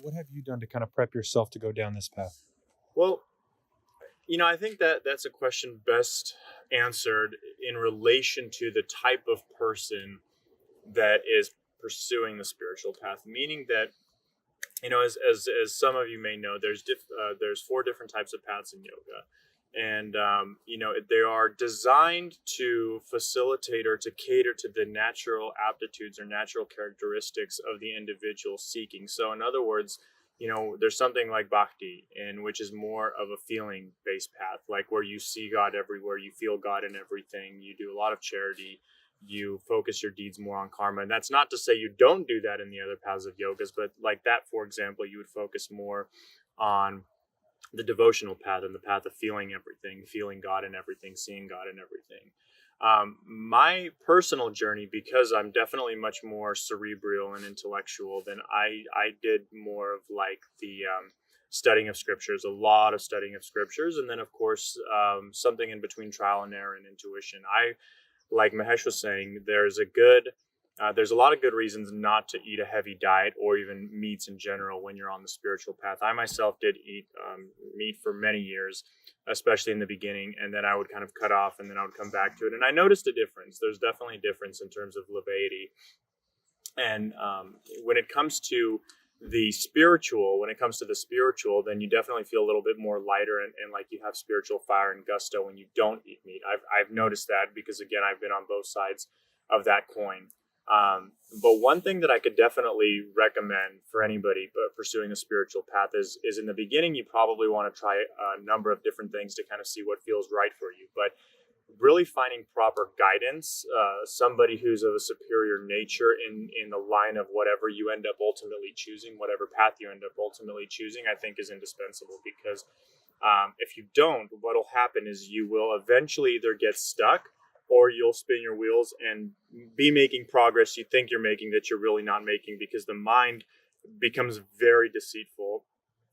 What have you done to kind of prep yourself to go down this path? Well, I think that that's a question best answered in relation to the type of person that is pursuing the spiritual path, meaning that, as some of you may know, there's four different types of paths in yoga, and they are designed to facilitate or to cater to the natural aptitudes or natural characteristics of the individual seeking. So, in other words, there's something like bhakti, in which is more of a feeling based path, like where you see God everywhere, you feel God in everything, you do a lot of charity, you focus your deeds more on karma. And that's not to say you don't do that in the other paths of yogas, but like that, for example, you would focus more on the devotional path and the path of feeling everything, feeling God in everything, seeing God in everything. My personal journey, because I'm definitely much more cerebral and intellectual, than I did more of like the studying of scriptures, a lot of studying of scriptures, and then of course something in between trial and error and intuition. Like Mahesh was saying, there's a lot of good reasons not to eat a heavy diet or even meats in general when you're on the spiritual path. I myself did eat meat for many years, especially in the beginning, and then I would kind of cut off and then I would come back to it. And I noticed a difference. There's definitely a difference in terms of levity. And when it comes to the spiritual, then you definitely feel a little bit more lighter and like you have spiritual fire and gusto when you don't eat meat. I've noticed that because, again, I've been on both sides of that coin. But one thing that I could definitely recommend for anybody pursuing a spiritual path is in the beginning, you probably want to try a number of different things to kind of see what feels right for you. But really finding proper guidance, somebody who's of a superior nature in the line of whatever you end up ultimately choosing, whatever path you end up ultimately choosing, I think is indispensable. Because if you don't, what'll happen is you will eventually either get stuck or you'll spin your wheels and be making progress you think you're making that you're really not making, because the mind becomes very deceitful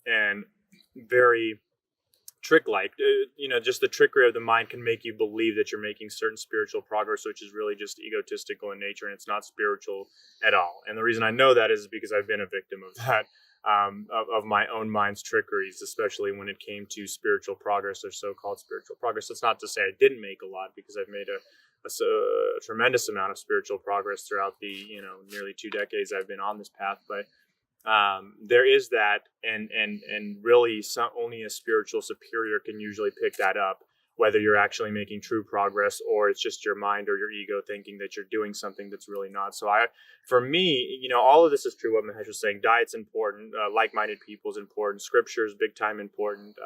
and very trick-like. Just the trickery of the mind can make you believe that you're making certain spiritual progress, which is really just egotistical in nature, and it's not spiritual at all. And the reason I know that is because I've been a victim of that, of my own mind's trickeries, especially when it came to spiritual progress or so-called spiritual progress. That's not to say I didn't make a lot, because I've made a tremendous amount of spiritual progress throughout the nearly 2 decades I've been on this path. But there is that, and really only a spiritual superior can usually pick that up, whether you're actually making true progress or it's just your mind or your ego thinking that you're doing something that's really not. So for me, all of this is true what Mahesh was saying. Diet's important, like-minded people is important, scripture is big time important,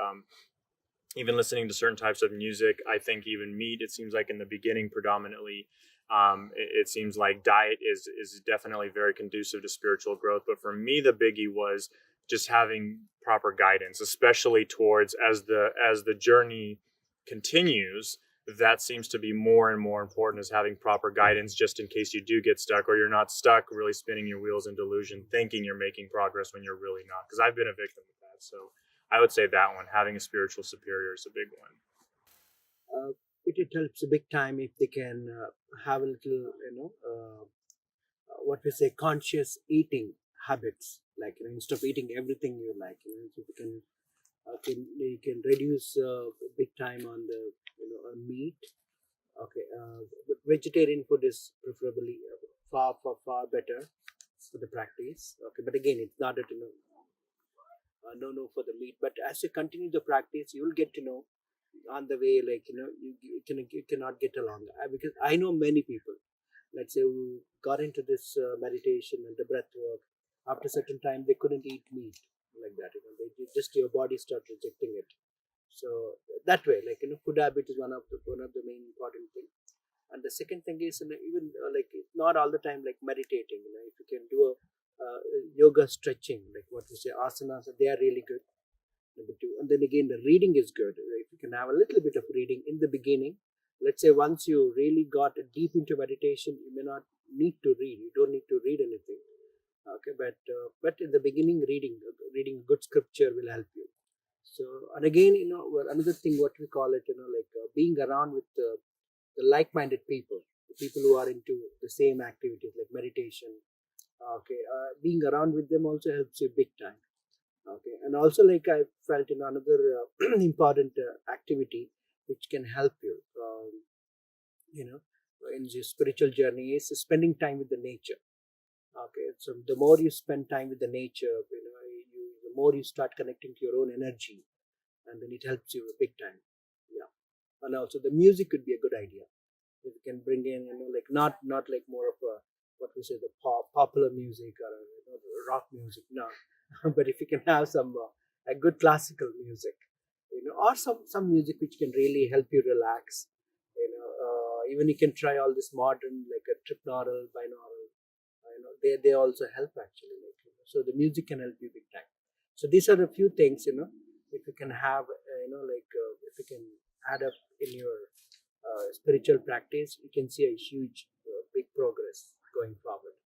even listening to certain types of music. I think even meat, it seems like in the beginning predominantly, it seems like diet is definitely very conducive to spiritual growth. But for me, the biggie was just having proper guidance, especially towards as the journey continues. That seems to be more and more important, is having proper guidance, just in case you do get stuck, or you're not stuck really spinning your wheels in delusion, thinking you're making progress when you're really not. Because I've been a victim of that. So I would say that one, having a spiritual superior, is a big one. It helps a big time if they can have a little, what we say, conscious eating habits. Like, instead of eating everything you like, so you can reduce big time on the on meat. Okay, but vegetarian food is preferably far better for the practice. Okay, but again, it's not a no for the meat. But as you continue the practice, you will get to know on the way, like you cannot get along. Because I know many people, let's say, who got into this meditation and the breath work. After a certain time, they couldn't eat meat like that. Just your body start rejecting it. So that way, like food habit is one of the main important thing. And the second thing is, even like not all the time like meditating. If you can do a yoga stretching, like what we say asanas, they are really good. Number two, and then again, the reading is good. If you can have a little bit of reading in the beginning, let's say once you really got deep into meditation, you may not need to read. You don't need to read anything. Okay, but in the beginning, reading good scripture will help you. So, and again, another thing, what we call it, like being around with the like-minded people, the people who are into the same activities like meditation. Okay, being around with them also helps you big time. Okay, and also like I felt in another important activity which can help you, you know, in your spiritual journey is spending time with the nature. Okay, so the more you spend time with the nature, the more you start connecting to your own energy, and then it helps you big time. Yeah, and also the music could be a good idea if you can bring in, like not like more of a, what we say, the popular music, or the rock music, no. But if you can have some a good classical music, or some music which can really help you relax, even you can try all this modern like a tripnaural, binaural, they also help actually, like, so the music can help you big time. So these are a few things, if you can have, like, if you can add up in your spiritual practice, you can see a huge big progress going forward.